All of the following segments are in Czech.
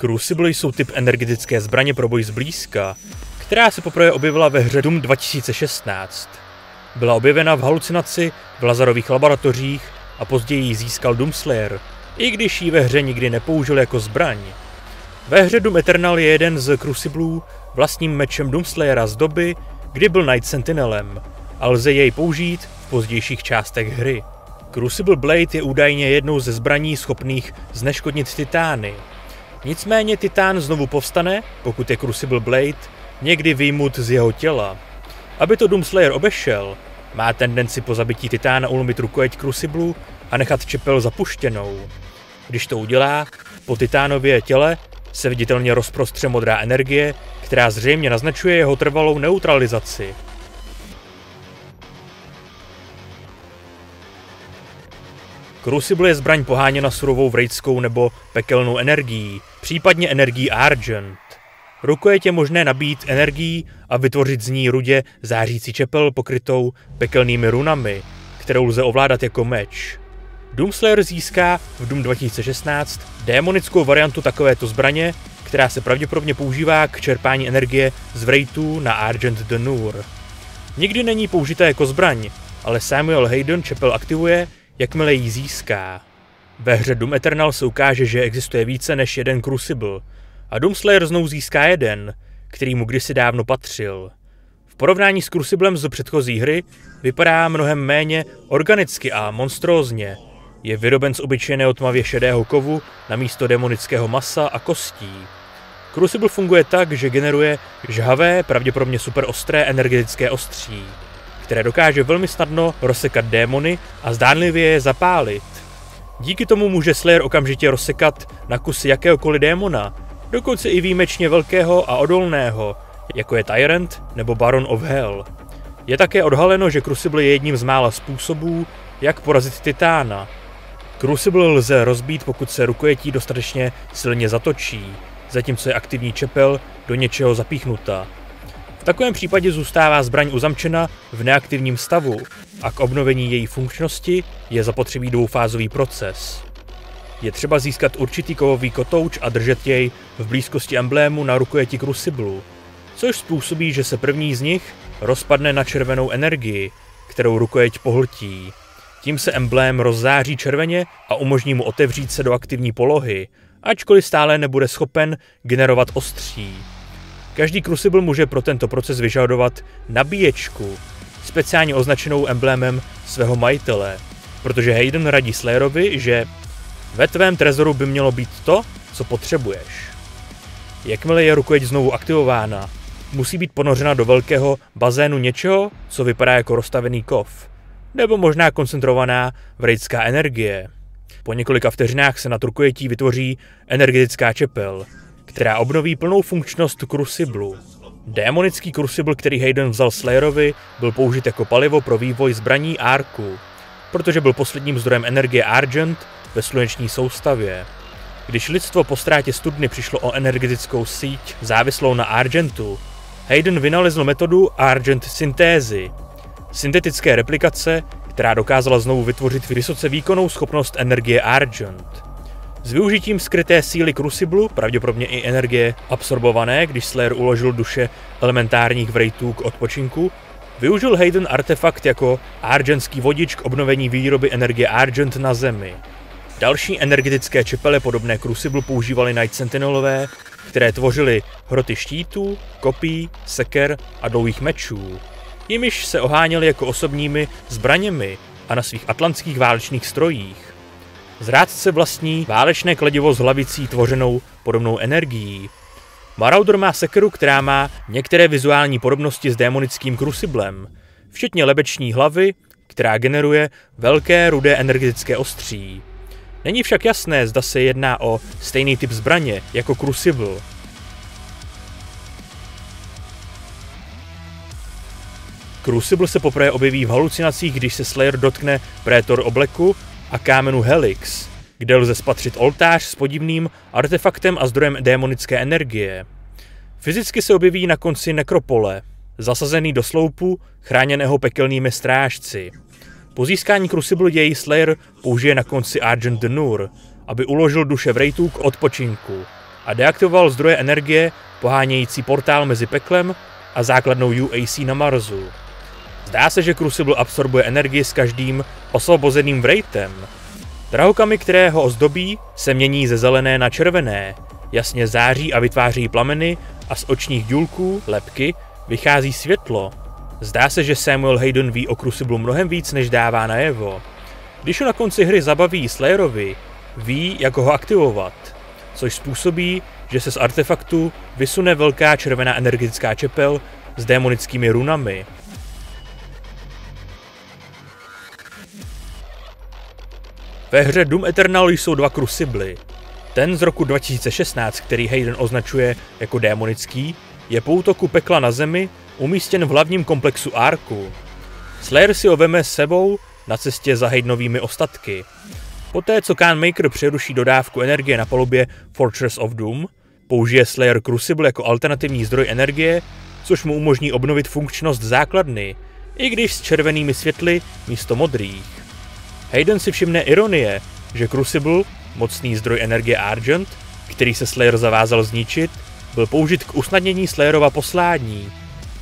Crucible jsou typ energetické zbraně pro boj zblízka, která se poprvé objevila ve hře Doom 2016. Byla objevena v halucinaci v Lazarových laboratořích a později ji získal Doomslayer, i když ji ve hře nikdy nepoužil jako zbraň. Ve hře Doom Eternal je jeden z Cruciblů vlastním mečem Doomslayera z doby, kdy byl Night Sentinelem, a lze jej použít v pozdějších částech hry. Crucible Blade je údajně jednou ze zbraní schopných zneškodnit titány. Nicméně titán znovu povstane, pokud je Crucible Blade někdy vyjmut z jeho těla. Aby to Doomslayer obešel, má tendenci po zabití titána ulomit rukojeť Cruciblu a nechat čepel zapuštěnou. Když to udělá, po titánově těle se viditelně rozprostře modrá energie, která zřejmě naznačuje jeho trvalou neutralizaci. Crucible je zbraň poháněna surovou vrejckou nebo pekelnou energií, případně energií Argent. Rukojeť je možné nabít energií a vytvořit z ní rudě zářící čepel pokrytou pekelnými runami, kterou lze ovládat jako meč. Doomslayer získá v Doom 2016 démonickou variantu takovéto zbraně, která se pravděpodobně používá k čerpání energie z vrejtů na Argent the Noor. Nikdy není použita jako zbraň, ale Samuel Hayden čepel aktivuje, jakmile ji získá. Ve hře Doom Eternal se ukáže, že existuje více než jeden Crucible a Doomslayer znovu získá jeden, který mu kdysi dávno patřil. V porovnání s Cruciblem z předchozí hry vypadá mnohem méně organicky a monstrózně. Je vyroben z obyčejného tmavě šedého kovu namísto demonického masa a kostí. Crucible funguje tak, že generuje žhavé, pravděpodobně super ostré energetické ostří, které dokáže velmi snadno rozsekat démony a zdánlivě je zapálit. Díky tomu může Slayer okamžitě rozsekat na kusy jakéhokoliv démona, dokonce i výjimečně velkého a odolného, jako je Tyrant nebo Baron of Hell. Je také odhaleno, že Crucible je jedním z mála způsobů, jak porazit titána. Crucible lze rozbít, pokud se rukojetí dostatečně silně zatočí, zatímco je aktivní čepel do něčeho zapíchnuta. V takovém případě zůstává zbraň uzamčena v neaktivním stavu a k obnovení její funkčnosti je zapotřebí dvoufázový proces. Je třeba získat určitý kovový kotouč a držet jej v blízkosti emblému na rukojeti Cruciblu, což způsobí, že se první z nich rozpadne na červenou energii, kterou rukojeť pohltí. Tím se emblém rozzáří červeně a umožní mu otevřít se do aktivní polohy, ačkoliv stále nebude schopen generovat ostří. Každý Crucible může pro tento proces vyžadovat nabíječku, speciálně označenou emblémem svého majitele, protože Hayden radí Slayerovi, že ve tvém trezoru by mělo být to, co potřebuješ. Jakmile je rukojeť znovu aktivována, musí být ponořena do velkého bazénu něčeho, co vypadá jako rozstavený kov, nebo možná koncentrovaná vrejcká energie. Po několika vteřinách se nad rukojetí vytvoří energetická čepel, která obnoví plnou funkčnost Cruciblu. Démonický Crucible, který Hayden vzal Slayerovi, byl použit jako palivo pro vývoj zbraní Arku, protože byl posledním zdrojem energie Argent ve sluneční soustavě. Když lidstvo po ztrátě studny přišlo o energetickou síť závislou na Argentu, Hayden vynalezl metodu Argent syntézy, syntetické replikace, která dokázala znovu vytvořit vysoce výkonnou schopnost energie Argent. S využitím skryté síly Cruciblu, pravděpodobně i energie absorbované, když Slayer uložil duše elementárních vrejtů k odpočinku, využil Hayden artefakt jako argentský vodič k obnovení výroby energie Argent na Zemi. Další energetické čepele podobné Cruciblu používali Night Sentinelové, které tvořily hroty štítů, kopí, seker a dlouhých mečů. Jimiž se oháněli jako osobními zbraněmi a na svých atlantských válečných strojích. Zrádce vlastní válečné kladivo s hlavicí tvořenou podobnou energií. Marauder má sekeru, která má některé vizuální podobnosti s démonickým Cruciblem, včetně lebeční hlavy, která generuje velké rudé energetické ostří. Není však jasné, zda se jedná o stejný typ zbraně jako Crucible. Crucible se poprvé objeví v halucinacích, když se Slayer dotkne Praetor obleku a kámenu Helix, kde lze spatřit oltář s podivným artefaktem a zdrojem démonické energie. Fyzicky se objeví na konci nekropole, zasazený do sloupu, chráněného pekelnými strážci. Po získání Crucible jej Slayer použije na konci Argent the Noor aby uložil duše Wraithů k odpočinku a deaktivoval zdroje energie pohánějící portál mezi peklem a základnou UAC na Marsu. Zdá se, že Crucible absorbuje energii s každým osvobozeným Wraithem. Drahokamy, které ho ozdobí, se mění ze zelené na červené, jasně září a vytváří plameny a z očních důlků, lebky, vychází světlo. Zdá se, že Samuel Hayden ví o Cruciblu mnohem víc, než dává najevo. Když ho na konci hry zabaví Slayerovi, ví, jak ho aktivovat, což způsobí, že se z artefaktu vysune velká červená energetická čepel s démonickými runami. Ve hře Doom Eternal jsou dva Crucibly. Ten z roku 2016, který Hayden označuje jako démonický, je po útoku pekla na Zemi umístěn v hlavním komplexu Arku. Slayer si ho veme s sebou na cestě za Haydenovými ostatky. Poté, co Khan Maker přeruší dodávku energie na palubě Fortress of Doom, použije Slayer Crucible jako alternativní zdroj energie, což mu umožní obnovit funkčnost základny, i když s červenými světly místo modrých. Hayden si všimne ironie, že Crucible, mocný zdroj energie Argent, který se Slayer zavázal zničit, byl použit k usnadnění Slayerova poslání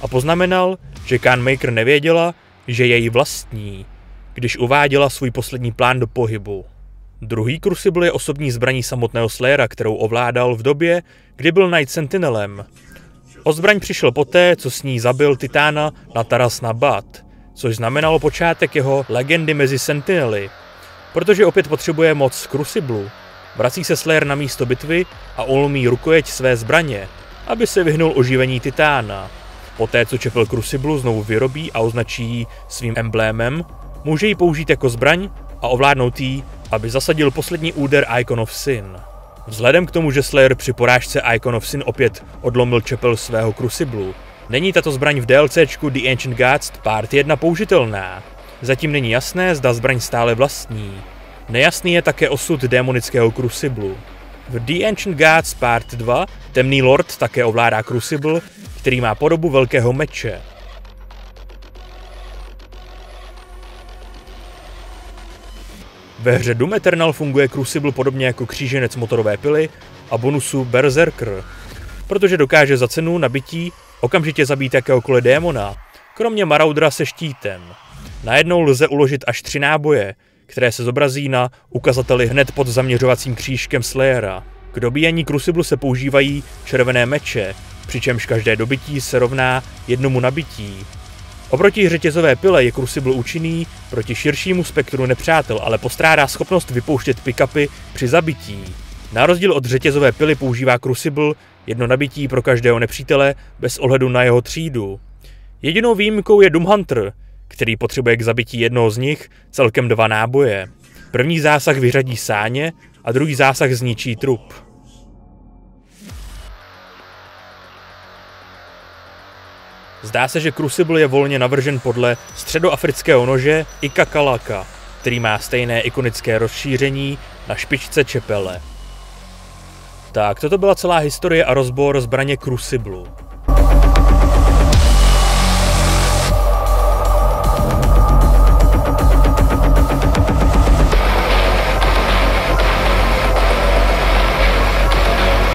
a poznamenal, že Khan Maker nevěděla, že je její vlastní, když uváděla svůj poslední plán do pohybu. Druhý Crucible je osobní zbraní samotného Slayera, kterou ovládal v době, kdy byl Night Sentinelem. O zbraň přišel poté, co s ní zabil Titána na Taras Nabat, což znamenalo počátek jeho legendy mezi Sentinely. Protože opět potřebuje moc z Cruciblu, vrací se Slayer na místo bitvy a ulomí rukojeť své zbraně, aby se vyhnul oživení Titána. Poté, co čepel Cruciblu znovu vyrobí a označí ji svým emblémem, může ji použít jako zbraň a ovládnout ji, aby zasadil poslední úder Icon of Sin. Vzhledem k tomu, že Slayer při porážce Icon of Sin opět odlomil čepel svého Cruciblu, není tato zbraň v DLCčku The Ancient Gods Part 1 použitelná. Zatím není jasné, zda zbraň stále vlastní. Nejasný je také osud démonického Cruciblu. V The Ancient Gods Part 2 Temný Lord také ovládá Crucible, který má podobu velkého meče. Ve hře Doom Eternal funguje Crucible podobně jako kříženec motorové pily a bonusu Berserker, protože dokáže za cenu nabití okamžitě zabít jakéhokoliv démona, kromě Maraudera se štítem. Najednou lze uložit až 3 náboje, které se zobrazí na ukazateli hned pod zaměřovacím křížkem Slayera. K dobíjení Crucible se používají červené meče, přičemž každé dobití se rovná jednomu nabití. Oproti řetězové pile je Crucible účinný proti širšímu spektru nepřátel, ale postrádá schopnost vypouštět pick-upy při zabití. Na rozdíl od řetězové pily používá Crucible jedno nabití pro každého nepřítele bez ohledu na jeho třídu. Jedinou výjimkou je Doom Hunter, který potřebuje k zabití jednoho z nich celkem 2 náboje. První zásah vyřadí sáně a druhý zásah zničí trup. Zdá se, že Crucible je volně navržen podle středoafrického nože Ika Kalaka, který má stejné ikonické rozšíření na špičce čepele. Tak, toto byla celá historie a rozbor zbraně Cruciblu.